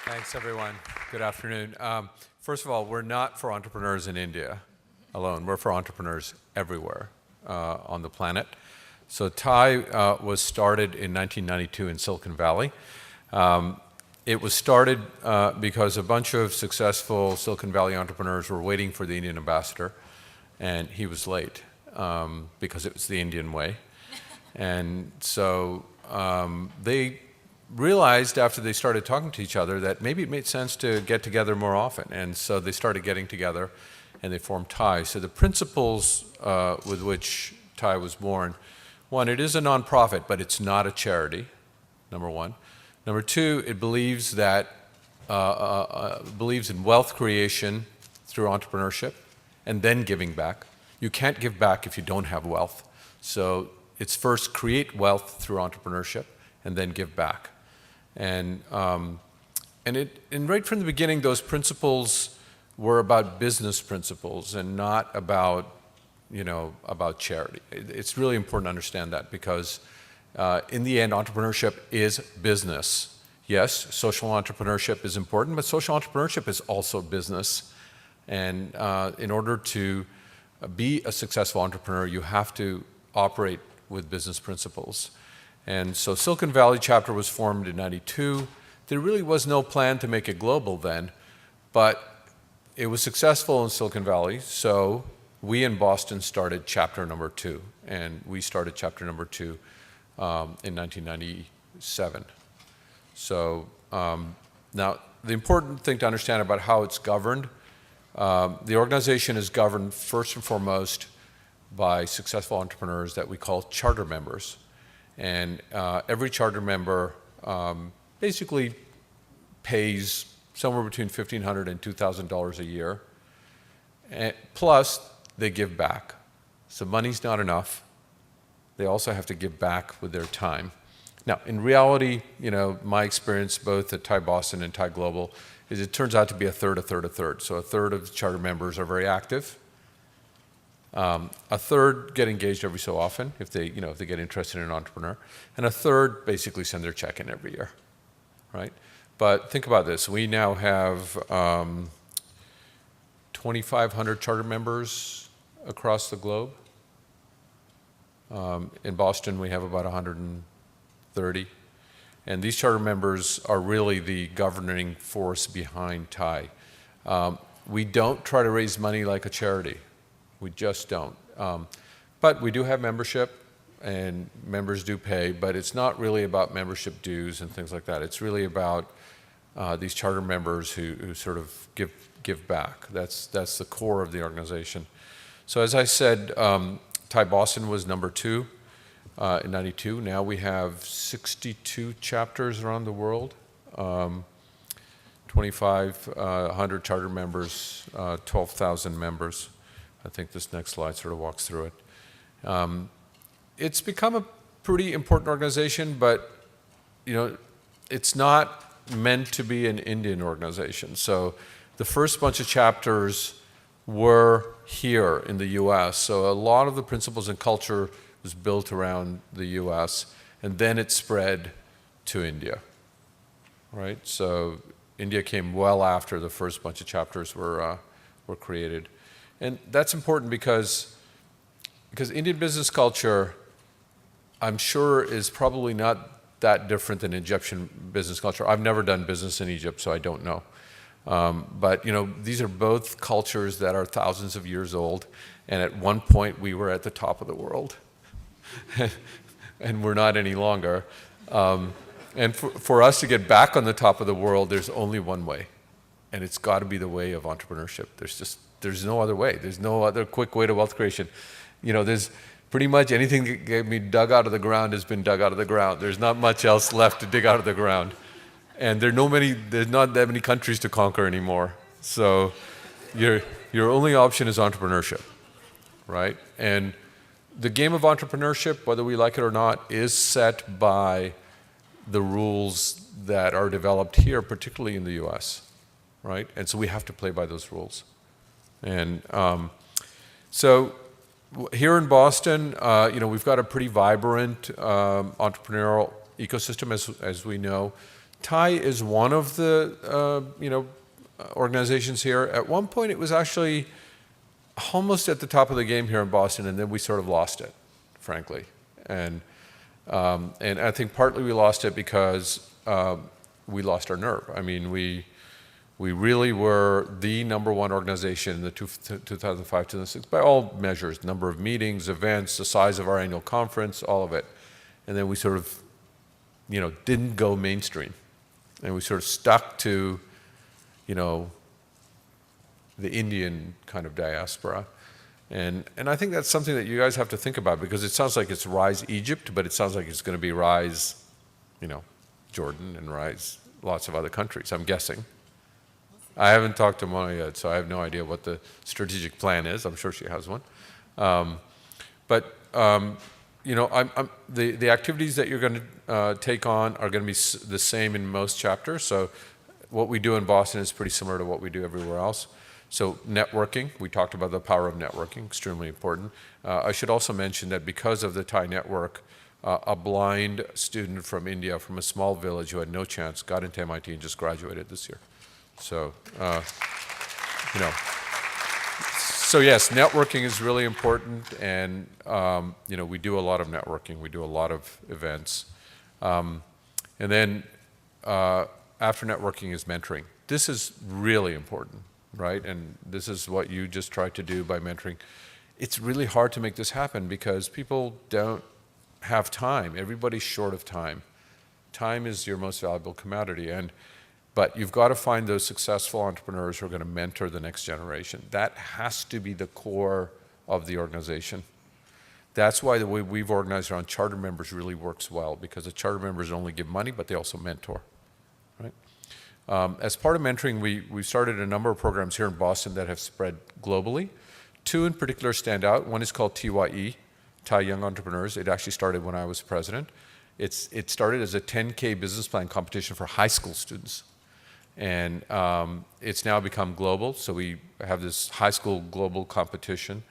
Thanks, everyone. Good afternoon. First of all, we're not for entrepreneurs in India alone. We're for entrepreneurs everywhere on the planet. So TIE was started in 1992 in Silicon Valley. It was started because a bunch of successful Silicon Valley entrepreneurs were waiting for the Indian ambassador, and he was late because it was the Indian way. And so they realized after they started talking to each other that maybe it made sense to get together more often. And so they started getting together and they formed TIE. So the principles with which TIE was born, one, it is a nonprofit, but it's not a charity, number one. Number two, it believes that believes in wealth creation through entrepreneurship and then giving back. You can't give back if you don't have wealth. So it's first create wealth through entrepreneurship and then give back. And right from the beginning, those principles were about business principles and not about, about charity. It's really important to understand that because in the end, entrepreneurship is business. Yes, social entrepreneurship is important, but social entrepreneurship is also business. And in order to be a successful entrepreneur, you have to operate with business principles. And so Silicon Valley chapter was formed in '92. There really was no plan to make it global then, but it was successful in Silicon Valley, so we in Boston started chapter number 2, and we started chapter number 2 in 1997. So now the important thing to understand about how it's governed, the organization is governed first and foremost by successful entrepreneurs that we call charter members. And every charter member basically pays somewhere between $1,500 and $2,000 a year. And plus, they give back. So money's not enough. They also have to give back with their time. Now, in reality, my experience both at TIE Boston and TIE Global is it turns out to be a third, a third, a third. So a third of the charter members are very active. A third get engaged every so often if they get interested in an entrepreneur, and a third basically send their check in every year, right? But think about this: we now have 2,500 charter members across the globe. In Boston, we have about 130, and these charter members are really the governing force behind TIE. We don't try to raise money like a charity. We just don't. But we do have membership, and members do pay, but it's not really about membership dues and things like that. It's really about these charter members who sort of give back. That's the core of the organization. So as I said, TIE Boston was number 2 in '92. Now we have 62 chapters around the world, 2,500 charter members, 12,000 members. I think this next slide sort of walks through it. It's become a pretty important organization, but it's not meant to be an Indian organization. So the first bunch of chapters were here in the US. So a lot of the principles and culture was built around the US, and then it spread to India, right? So India came well after the first bunch of chapters were created. And that's important because Indian business culture, I'm sure, is probably not that different than Egyptian business culture. I've never done business in Egypt, so I don't know. But these are both cultures that are thousands of years old, and at one point we were at the top of the world, and we're not any longer. And for us to get back on the top of the world, there's only one way, and it's got to be the way of entrepreneurship. There's no other way. There's no other quick way to wealth creation. There's pretty much anything that can be dug out of the ground has been dug out of the ground. There's not much else left to dig out of the ground. And there's not that many countries to conquer anymore. So your only option is entrepreneurship, right? And the game of entrepreneurship, whether we like it or not, is set by the rules that are developed here, particularly in the US, right? And so we have to play by those rules. And so here in Boston, we've got a pretty vibrant entrepreneurial ecosystem, as we know. TIE is one of the organizations here. At one point, it was actually almost at the top of the game here in Boston, and then we sort of lost it, frankly. And I think partly we lost it because we lost our nerve. I mean, we really were the #1 organization in the 2005-2006 by all measures, number of meetings, events, the size of our annual conference, all of it. And then we sort of, didn't go mainstream. And we sort of stuck to, the Indian kind of diaspora. And I think that's something that you guys have to think about, because it sounds like it's Rise Egypt, but it sounds like it's going to be Rise, Jordan and Rise lots of other countries, I'm guessing. I haven't talked to Mona yet, so I have no idea what the strategic plan is. I'm sure she has one. The activities that you're going to take on are going to be the same in most chapters. So what we do in Boston is pretty similar to what we do everywhere else. So networking, we talked about the power of networking, extremely important. I should also mention that because of the TIE network, a blind student from India, from a small village who had no chance, got into MIT and just graduated this year. So, so yes, networking is really important, and we do a lot of networking. We do a lot of events, and then after networking is mentoring. This is really important, right? And this is what you just tried to do by mentoring. It's really hard to make this happen because people don't have time. Everybody's short of time. Time is your most valuable commodity, but you've got to find those successful entrepreneurs who are going to mentor the next generation. That has to be the core of the organization. That's why the way we've organized around charter members really works well, because the charter members don't only give money, but they also mentor, right? As part of mentoring, we've started a number of programs here in Boston that have spread globally. 2 in particular stand out. One is called TYE, TIE Young Entrepreneurs. It actually started when I was president. It started as a 10K business plan competition for high school students. And it's now become global, so we have this high school global competition,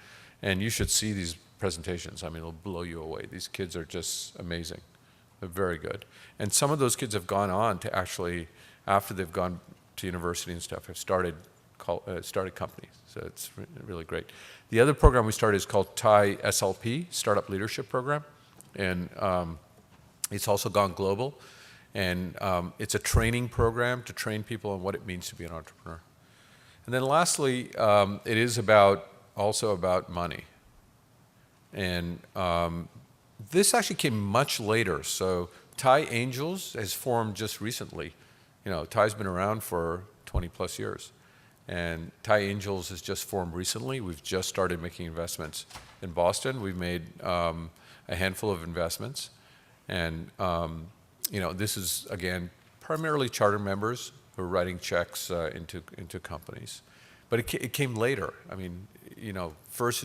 and you should see these presentations. I mean, it'll blow you away. These kids are just amazing. They're very good. And some of those kids have gone on to actually, after they've gone to university and stuff, have started companies. So it's really great. The other program we started is called TIE SLP, Startup Leadership Program, and it's also gone global. And it's a training program to train people on what it means to be an entrepreneur. And then lastly, it is also about money. And this actually came much later. So TIE Angels has formed just recently. TIE's been around for 20 plus years. And TIE Angels has just formed recently. We've just started making investments in Boston. We've made a handful of investments. And this is, again, primarily charter members who are writing checks into companies. But it came later. I mean, first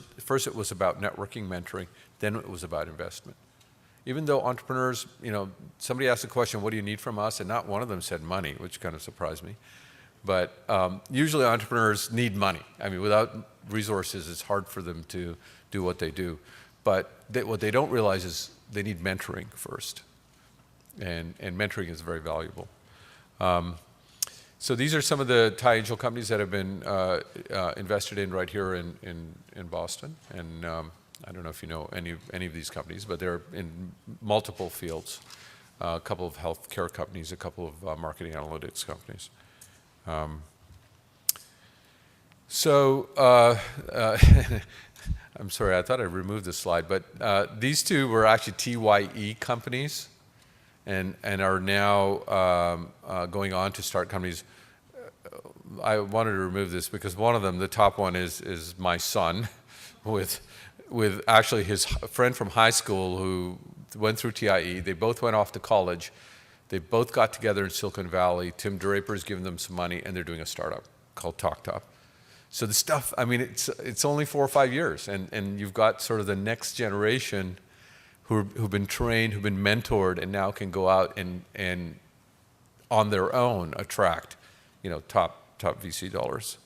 it was about networking, mentoring, then it was about investment. Even though entrepreneurs, somebody asked the question, what do you need from us? And not one of them said money, which kind of surprised me. But usually entrepreneurs need money. I mean, without resources, it's hard for them to do what they do. But what they don't realize is they need mentoring first. And mentoring is very valuable. So these are some of the TIE Angel companies that have been invested in right here in Boston. And I don't know if you know any of these companies, but they're in multiple fields. A couple of healthcare companies, a couple of marketing analytics companies. I'm sorry, I thought I removed this slide, but these two were actually TYE companies. And are now going on to start companies. I wanted to remove this because one of them, the top one, is my son, with actually his friend from high school who went through TIE. They both went off to college. They both got together in Silicon Valley. Tim Draper's given them some money, and they're doing a startup called TalkTop. So the stuff, I mean, it's only 4 or 5 years, and you've got sort of the next generation who've been trained, who've been mentored, and now can go out and on their own attract, top VC dollars.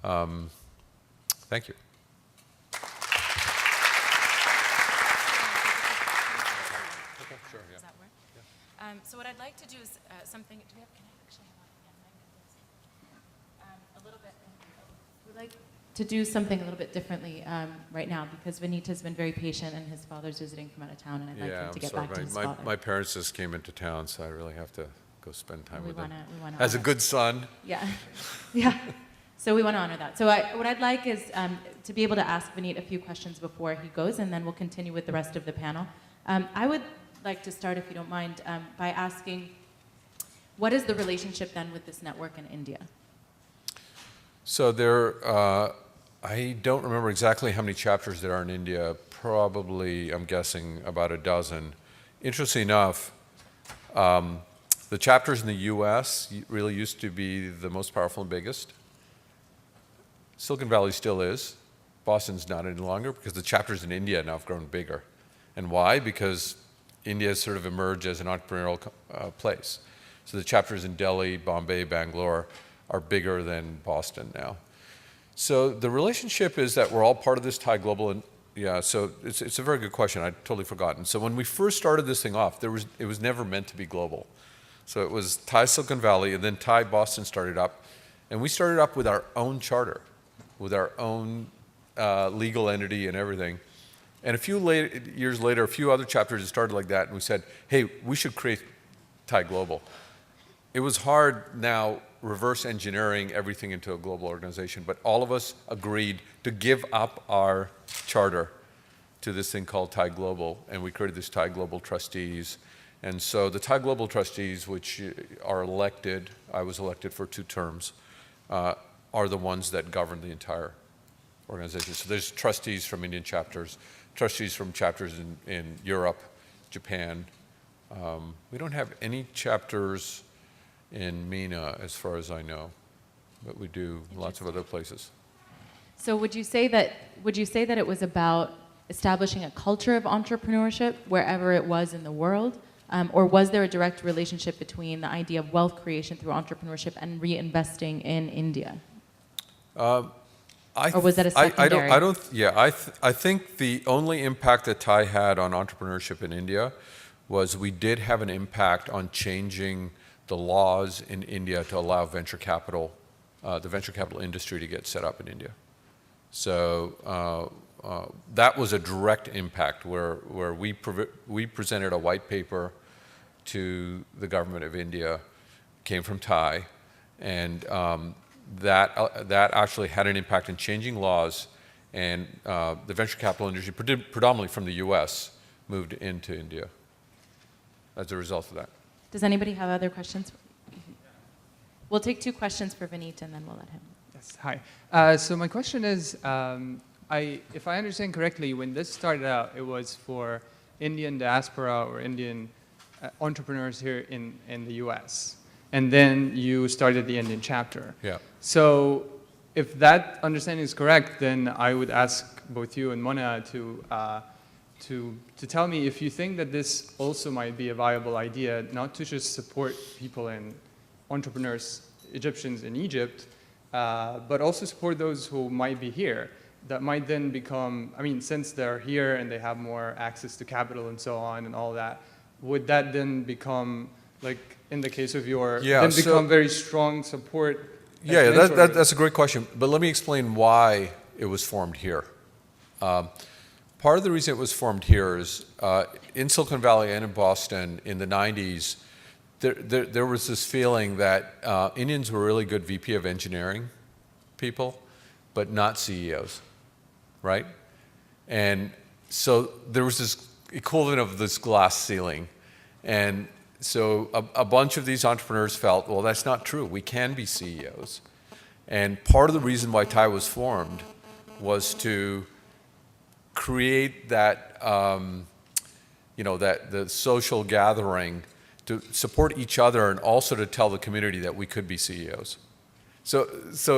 Thank you. Okay, sure, yeah. Does that work? Yeah. So what I'd like to do is something like to do something a little bit differently right now, because Vinit has been very patient and his father's visiting from out of town, and I'd like him to get back to his father. My parents just came into town, so I really have to go spend time with them. We wanna As a good son. Yeah, yeah. So we want to honor that. So what I'd like is to be able to ask Vinit a few questions before he goes, and then we'll continue with the rest of the panel. I would like to start, if you don't mind, by asking, what is the relationship then with this network in India? So I don't remember exactly how many chapters there are in India. Probably, I'm guessing, about a dozen. Interesting enough, the chapters in the US really used to be the most powerful and biggest. Silicon Valley still is. Boston's not any longer, because the chapters in India now have grown bigger. And why? Because India has sort of emerged as an entrepreneurial place. So the chapters in Delhi, Bombay, Bangalore are bigger than Boston now. So the relationship is that we're all part of this Thai Global, and yeah, so it's a very good question. I'd totally forgotten. So when we first started this thing off, it was never meant to be global. So it was Thai Silicon Valley, and then Thai Boston started up, and we started up with our own charter, with our own legal entity and everything. And a few years later, a few other chapters started like that, and we said, hey, we should create Thai Global. It was hard now reverse engineering everything into a global organization, but all of us agreed to give up our charter to this thing called Thai Global, and we created this Thai Global Trustees. And so the Thai Global Trustees, which are elected, I was elected for 2 terms, are the ones that govern the entire organization. So there's trustees from Indian chapters, trustees from chapters in Europe, Japan. We don't have any chapters in MENA, as far as I know, but we do lots of other places. So would you say that it was about establishing a culture of entrepreneurship wherever it was in the world? Or was there a direct relationship between the idea of wealth creation through entrepreneurship and reinvesting in India? Or was that a secondary? I think the only impact that Thai had on entrepreneurship in India was we did have an impact on changing the laws in India to allow venture capital, the venture capital industry to get set up in India. So that was a direct impact where we presented a white paper to the government of India, came from Thai, and that actually had an impact in changing laws, and the venture capital industry, predominantly from the US, moved into India as a result of that. Does anybody have other questions? We'll take 2 questions for Vinit, and then we'll let him. Yes, hi. So my question is, if I understand correctly, when this started out, it was for Indian diaspora or Indian entrepreneurs here in the US. And then you started the Indian chapter. Yeah. So if that understanding is correct, then I would ask both you and Mona to tell me if you think that this also might be a viable idea, not to just support people and entrepreneurs, Egyptians in Egypt, but also support those who might be here, that might then become, I mean, since they're here and they have more access to capital and so on and all that, would that then become, like in the case of become very strong support? Yeah, that's a great question. But let me explain why it was formed here. Part of the reason it was formed here is in Silicon Valley and in Boston in the 90s, there was this feeling that Indians were really good VP of engineering people, but not CEOs, right? And so there was this equivalent of this glass ceiling. And so a bunch of these entrepreneurs felt, well, that's not true. We can be CEOs. And part of the reason why Thai was formed was to create that, the social gathering to support each other and also to tell the community that we could be CEOs. So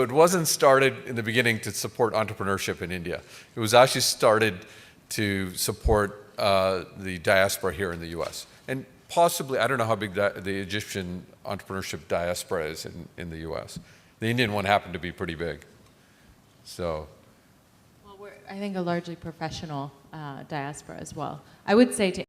it wasn't started in the beginning to support entrepreneurship in India. It was actually started to support the diaspora here in the US. And possibly, I don't know how big the Egyptian entrepreneurship diaspora is in the US. The Indian one happened to be pretty big. So. Well, we're, I think, a largely professional diaspora as well. I would say to